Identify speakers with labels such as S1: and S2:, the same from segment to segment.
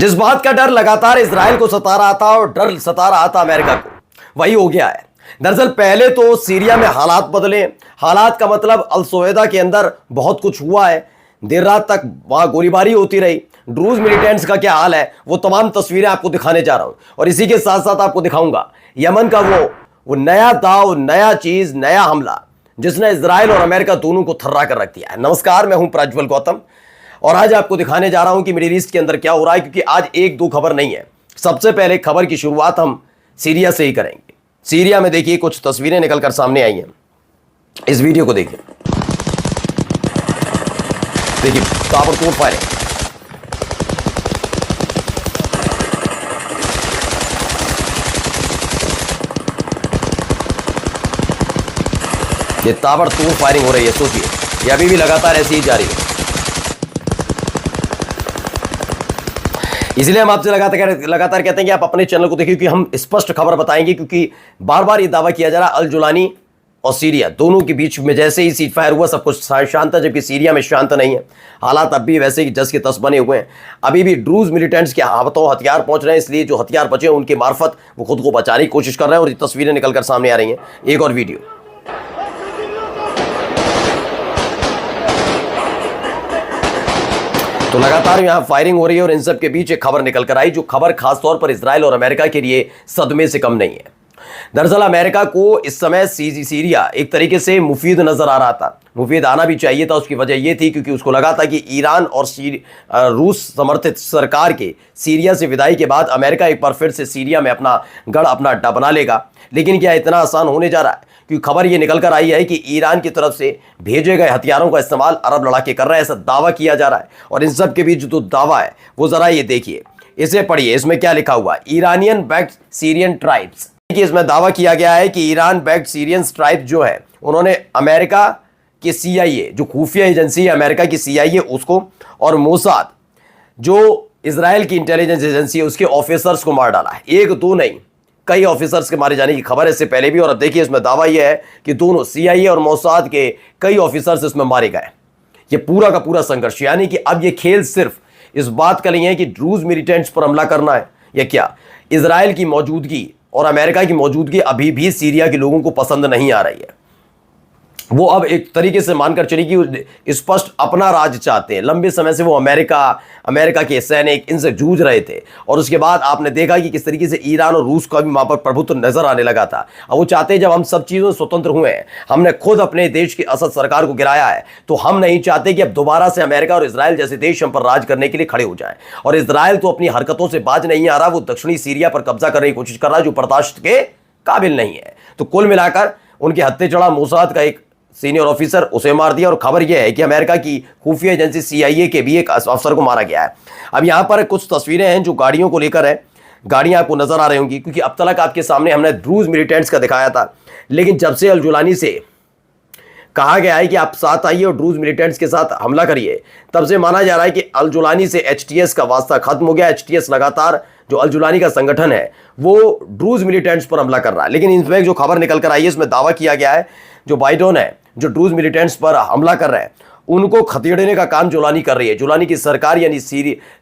S1: जिस बात का डर लगातार इजराइल को सता रहा था और डर सता रहा था अमेरिका को, वही हो गया है। दरअसल पहले तो सीरिया में हालात बदले। हालात का मतलब अल सौदा के अंदर बहुत कुछ हुआ है। देर रात तक वहां गोलीबारी होती रही। ड्रूज मिलिटेंट्स का क्या हाल है वो तमाम तस्वीरें आपको दिखाने जा रहा हूं, और इसी के साथ साथ आपको दिखाऊंगा यमन का वो नया दाव, नया चीज, नया हमला जिसने इजराइल और अमेरिका दोनों को थर्रा कर रख दिया है। नमस्कार, मैं हूं प्रज्वल गौतम और आज आपको दिखाने जा रहा हूं कि मिडिल ईस्ट के अंदर क्या हो रहा है, क्योंकि आज एक दो खबर नहीं है। सबसे पहले खबर की शुरुआत हम सीरिया से ही करेंगे। सीरिया में देखिए कुछ तस्वीरें निकलकर सामने आई हैं। इस वीडियो को देखिए, ताबड़तोड़ फायरिंग। ये ताबड़तोड़ फायरिंग हो रही है, सोचिए, ये अभी भी लगातार ऐसी ही जारी है। इसलिए हम आपसे लगातार कहते हैं कि आप अपने चैनल को देखिए, क्योंकि हम स्पष्ट खबर बताएंगे। क्योंकि बार बार ये दावा किया जा रहा है अल जुलानी और सीरिया दोनों के बीच में जैसे ही सीज फायर हुआ सब कुछ शांत था, जबकि सीरिया में शांत नहीं है। हालात अब भी वैसे ही जस के तस बने हुए हैं। अभी भी ड्रूज मिलिटेंट्स के हाथों हथियार पहुंच रहे हैं, इसलिए जो हथियार बचे हैं उनके मार्फत वो खुद को बचाने की कोशिश कर रहे हैं। और ये तस्वीरें निकलकर सामने आ रही हैं। एक और वीडियो, तो लगातार यहां फायरिंग हो रही है और इन सब के बीच एक खबर निकल कर आई, जो खबर खासतौर पर इजराइल और अमेरिका के लिए सदमे से कम नहीं है। दरअसल अमेरिका को इस समय सीरिया एक तरीके से मुफीद नजर आ रहा था। मुफीद आना भी चाहिए था। उसकी वजह यह थी क्योंकि उसको लगा था कि ईरान और रूस समर्थित सरकार के सीरिया से विदाई के बाद अमेरिका एक बार फिर से सीरिया में अपना गढ़, अपना अड्डा बना लेगा। लेकिन क्या इतना आसान होने जा रहा है? क्योंकि खबर यह निकल कर आई है कि ईरान की तरफ से भेजे गए हथियारों का इस्तेमाल अरब लड़ाके कर रहे हैं, ऐसा दावा किया जा रहा है। और इन सब के बीच जो दावा है वो जरा ये देखिए, इसे पढ़िए, इसमें क्या लिखा हुआ है। ईरानियन बैक्ड सीरियन ट्राइब्स, इसमें दावा किया गया है कि ईरान बैक्ड सीरियन ट्राइब्स जो है उन्होंने अमेरिका की CIA, जो खुफिया एजेंसी है अमेरिका की CIA, उसको और मोसाद जो इजराइल की इंटेलिजेंस एजेंसी है उसके ऑफिसर्स को मार डाला है। एक दो नहीं, कई ऑफिसर्स के मारे जाने की खबर है इससे पहले भी। और अब देखिए इसमें दावा यह है कि दोनों CIA और मोसाद के कई ऑफिसर्स इसमें मारे गए। ये पूरा का पूरा संघर्ष, यानी कि अब ये खेल सिर्फ इस बात का नहीं है कि ड्रूज मिलिटेंट्स पर हमला करना है या क्या। इजराइल की मौजूदगी और अमेरिका की मौजूदगी अभी भी सीरिया के लोगों को पसंद नहीं आ रही है। वो अब एक तरीके से मानकर चली कि स्पष्ट अपना राज चाहते हैं। लंबे समय से वो अमेरिका के सैनिक इनसे जूझ रहे थे, और उसके बाद आपने देखा कि किस तरीके से ईरान और रूस का भी वहां पर प्रभुत्व नजर आने लगा था। अब वो चाहते हैं जब हम सब चीज़ों से स्वतंत्र हुए हैं, हमने खुद अपने देश की असद सरकार को गिराया है, तो हम नहीं चाहते कि अब दोबारा से अमेरिका और इजराइल जैसे देश हम पर राज करने के लिए खड़े हो जाए। और इजराइल तो अपनी हरकतों से बाज नहीं आ रहा, वो दक्षिणी सीरिया पर कब्जा करने की कोशिश कर रहा है जो बर्दाश्त के काबिल नहीं है। तो कुल मिलाकर उनके हत्थे चढ़ा मोसाद का एक सीनियर ऑफिसर, उसे मार दिया। और खबर यह है कि अमेरिका की खुफिया एजेंसी CIA के भी एक अफसर को मारा गया है। अब यहां पर कुछ तस्वीरें हैं जो गाड़ियों को लेकर है। गाड़ियां आपको नजर आ रही होंगी, क्योंकि अब तक आपके सामने हमने ड्रूज मिलिटेंट्स का दिखाया था, लेकिन जब से अल जुलानी से कहा गया है कि आप साथ आइए और ड्रूज मिलिटेंट्स के साथ हमला करिए, तब से माना जा रहा है कि अल जुलानी से HTS का वास्ता खत्म हो गया। HTS लगातार जो अल जुलानी का संगठन है वो ड्रूज मिलिटेंट्स पर हमला कर रहा है। लेकिन इनमें जो खबर निकल कर आई है इसमें दावा किया गया है जो बाइडेन है, जो ड्रूज मिलिटेंट्स पर हमला कर रहे हैं, उनको खदेड़ने का काम जुलानी कर रही है। जुलानी की सरकार यानी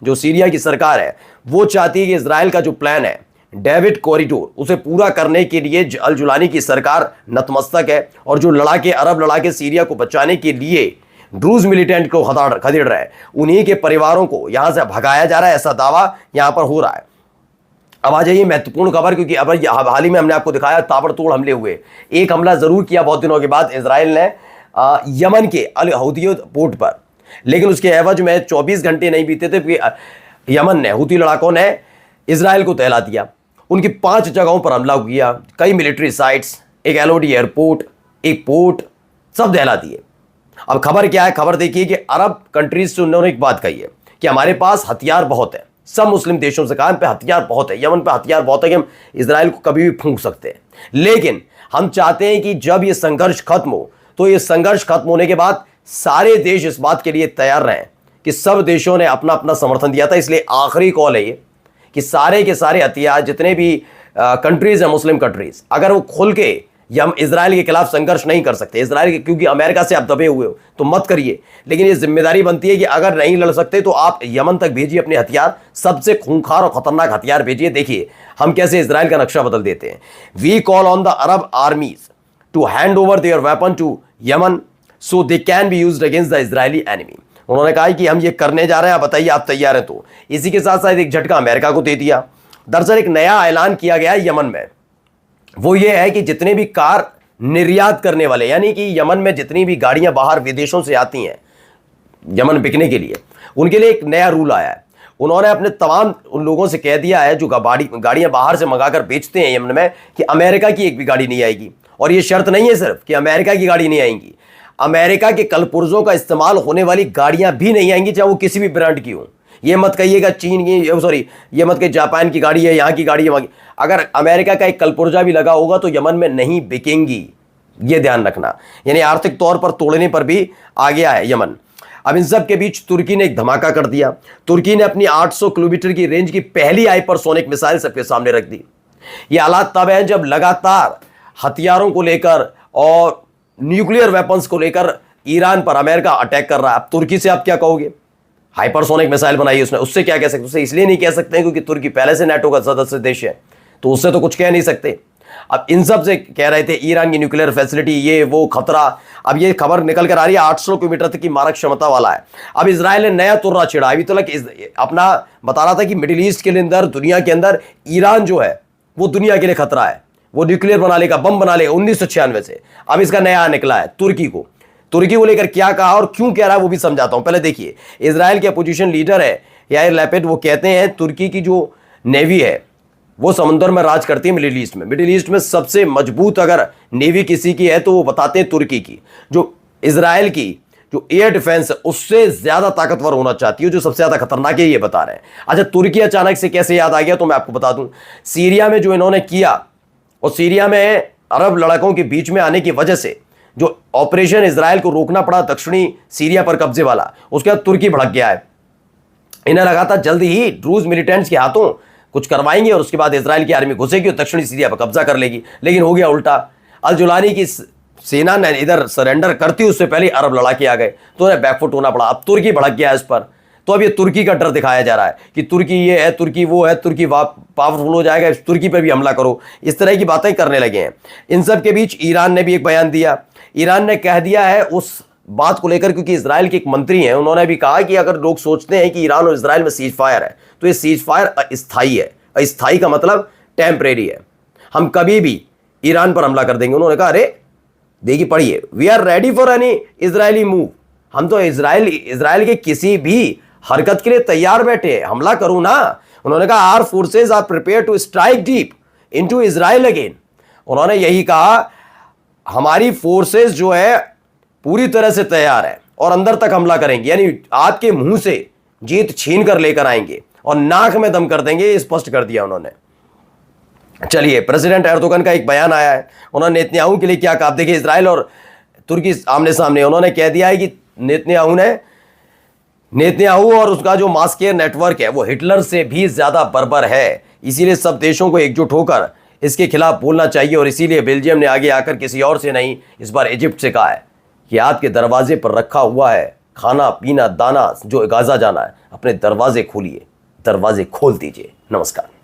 S1: जो सीरिया की सरकार है वो चाहती है कि इजराइल का जो प्लान है डेविड कॉरिडोर, उसे पूरा करने के लिए अल जुलानी की सरकार नतमस्तक है। और जो अरब लड़ाके सीरिया को बचाने के लिए ड्रूज मिलिटेंट को खदेड़ रहे हैं, उन्हीं के परिवारों को यहां से भगाया जा रहा है, ऐसा दावा यहां पर हो रहा है। अब आ जाइए महत्वपूर्ण खबर, क्योंकि अब हाल ही में हमने आपको दिखाया ताबड़तोड़ हमले हुए। एक हमला जरूर किया बहुत दिनों के बाद इजराइल ने यमन के अल हौदिया पोर्ट पर, लेकिन उसके एवज में 24 घंटे नहीं बीते थे, यमन ने, हूती लड़ाकों ने इजराइल को दहला दिया। उनकी 5 जगहों पर हमला किया, कई मिलिट्री साइट्स, एक LOD एयरपोर्ट, एक पोर्ट, सब दहला दिए। अब खबर क्या है? खबर देखिए कि अरब कंट्रीज से उन्होंने एक बात कही है कि हमारे पास हथियार बहुत है। सब मुस्लिम देशों से कहा हम पे हथियार बहुत है, यमन पे हथियार बहुत है कि हम इजराइल को कभी भी फूंक सकते हैं। लेकिन हम चाहते हैं कि जब ये संघर्ष खत्म हो, तो ये संघर्ष खत्म होने के बाद सारे देश इस बात के लिए तैयार रहें कि सब देशों ने अपना अपना समर्थन दिया था। इसलिए आखिरी कॉल है ये कि सारे के सारे हथियार जितने भी कंट्रीज हैं, मुस्लिम कंट्रीज, अगर वो खुल के हम इजराइल के खिलाफ संघर्ष नहीं कर सकते, इजराइल के, क्योंकि अमेरिका से आप दबे हुए हो तो मत करिए, लेकिन ये जिम्मेदारी बनती है कि अगर नहीं लड़ सकते तो आप यमन तक भेजिए अपने हथियार, सबसे खूंखार और खतरनाक हथियार भेजिए। देखिए हम कैसे इजराइल का नक्शा बदल देते हैं। We call on the Arab armies to hand over their weapon to Yemen so they can be used against the Israeli enemy. उन्होंने कहा कि हम ये करने जा रहे हैं, आप बताइए आप तैयार हैं तो। इसी के साथ साथ एक झटका अमेरिका को दे दिया। दरअसल एक नया ऐलान किया गया यमन में, वो ये है कि जितने भी कार निर्यात करने वाले, यानी कि यमन में जितनी भी गाड़ियां बाहर विदेशों से आती हैं यमन बिकने के लिए, उनके लिए एक नया रूल आया है। उन्होंने अपने तमाम उन लोगों से कह दिया है जो गाड़ियां बाहर से मंगाकर बेचते हैं यमन में, कि अमेरिका की एक भी गाड़ी नहीं आएगी। और ये शर्त नहीं है सिर्फ कि अमेरिका की गाड़ी नहीं आएंगी, अमेरिका के कलपुर्जों का इस्तेमाल होने वाली गाड़ियां भी नहीं आएंगी, चाहे वो किसी भी ब्रांड की हो। ये मत कहिएगा चीन की, सॉरी ये मत कहिए जापान की गाड़ी है, यहाँ की गाड़ी है, वहाँ की। अगर अमेरिका का एक कलपुर्जा भी लगा होगा तो यमन में नहीं बिकेंगी, ये ध्यान रखना। यानी आर्थिक तौर पर तोड़ने पर भी आ गया है यमन। अब इन सब के बीच तुर्की ने एक धमाका कर दिया। तुर्की ने अपनी 800 किलोमीटर की रेंज की पहली हाइपरसोनिक मिसाइल सबके सामने रख दी। ये हालात तब है जब लगातार हथियारों को लेकर और न्यूक्लियर वेपन्स को लेकर ईरान पर अमेरिका अटैक कर रहा है। अब तुर्की से आप क्या कहोगे? हाइपरसोनिक मिसाइल बनाई उसने, उससे क्या कह सकते? उससे इसलिए नहीं कह सकते क्योंकि तुर्की पहले से नाटो का सदस्य देश है, तो उससे तो कुछ कह नहीं सकते। अब इन सब से कह रहे थे ईरान की न्यूक्लियर फैसिलिटी, ये वो खतरा। अब ये खबर निकल कर आ रही है 800 किलोमीटर तक की मारक क्षमता वाला है। अब इजराइल ने नया तुर्रा छिड़ा। अभी तक अपना बता रहा था कि मिडिल ईस्ट के अंदर, दुनिया के अंदर ईरान जो है वो दुनिया के लिए खतरा है, वो न्यूक्लियर बना लेगा, बम बना लेगा 1996 से। अब इसका नया निकला है तुर्की को लेकर क्या कहा और क्यों कह रहा है वो भी समझाता हूं। पहले देखिए, इजराइल के अपोजिशन लीडर है यार लैपिड, वो कहते हैं तुर्की की जो नेवी है वो समुद्र में राज करती है मिडिल ईस्ट में। मिडिल ईस्ट में सबसे मजबूत अगर नेवी किसी की है तो वो बताते हैं तुर्की की। जो इजराइल की जो एयर डिफेंस है उससे ज्यादा ताकतवर होना चाहती है, जो सबसे ज्यादा खतरनाक है, ये बता रहे हैं। अच्छा, तुर्की अचानक से कैसे याद आ गया तो मैं आपको बता दूं। सीरिया में जो इन्होंने किया, और सीरिया में अरब लड़ाकों के बीच में आने की वजह से जो ऑपरेशन इजराइल को रोकना पड़ा दक्षिणी सीरिया पर कब्जे वाला, उसके बाद तुर्की भड़क गया है। इन्हें लगा था जल्दी ही ड्रूज मिलिटेंट्स के हाथों कुछ करवाएंगे और उसके बाद इजराइल की आर्मी घुसेगी और दक्षिणी सीरिया पर कब्जा कर लेगी, लेकिन हो गया उल्टा। अल जुलानी की सेना ने इधर सरेंडर करती उससे पहले अरब लड़ाके आ गए तो उन्हें बैकफुट होना पड़ा। अब तुर्की भड़क गया इस पर, तो अब ये तुर्की का डर दिखाया जा रहा है कि तुर्की ये है, तुर्की वो है, तुर्की पावरफुल हो जाएगा, तुर्की पर भी हमला करो, इस तरह की बातें करने लगे हैं। इन सब के बीच ईरान ने भी एक बयान दिया। ईरान ने कह दिया है उस बात को लेकर, क्योंकि इजराइल के एक मंत्री हैं, उन्होंने भी कहा कि अगर लोग सोचते हैं कि ईरान और इजराइल में सीज फायर है तो ये सीज फायर अस्थायी है। अस्थायी का मतलब टेम्परेरी है, हम कभी भी ईरान पर हमला कर देंगे। उन्होंने कहा अरे देखिए पढ़िए, we are ready for any Israeli move, हम तो इजराइल के किसी भी हरकत के लिए तैयार बैठे, हमला करूं ना। उन्होंने कहा our forces are prepared to strike deep into Israel again. उन्होंने यही कहा हमारी फोर्सेज जो है पूरी तरह से तैयार है और अंदर तक हमला करेंगे, यानी आपके मुंह से जीत छीन कर लेकर आएंगे और नाक में दम कर देंगे, ये स्पष्ट कर दिया उन्होंने। चलिए, प्रेसिडेंट एर्दोगन का एक बयान आया है, उन्होंने नेतन्याहू के लिए क्या कहा। देखिए, इजराइल और तुर्की आमने सामने, उन्होंने कह दिया है कि नेतन्याहू और उसका जो मास केयर नेटवर्क है वो हिटलर से भी ज्यादा बर्बर है, इसीलिए सब देशों को एकजुट होकर इसके खिलाफ बोलना चाहिए। और इसीलिए बेल्जियम ने आगे आकर किसी और से नहीं, इस बार इजिप्ट से कहा है कि आपके दरवाजे पर रखा हुआ है खाना पीना दाना, जो गाजा जाना है, अपने दरवाजे खोलिए, दरवाजे खोल दीजिए। नमस्कार।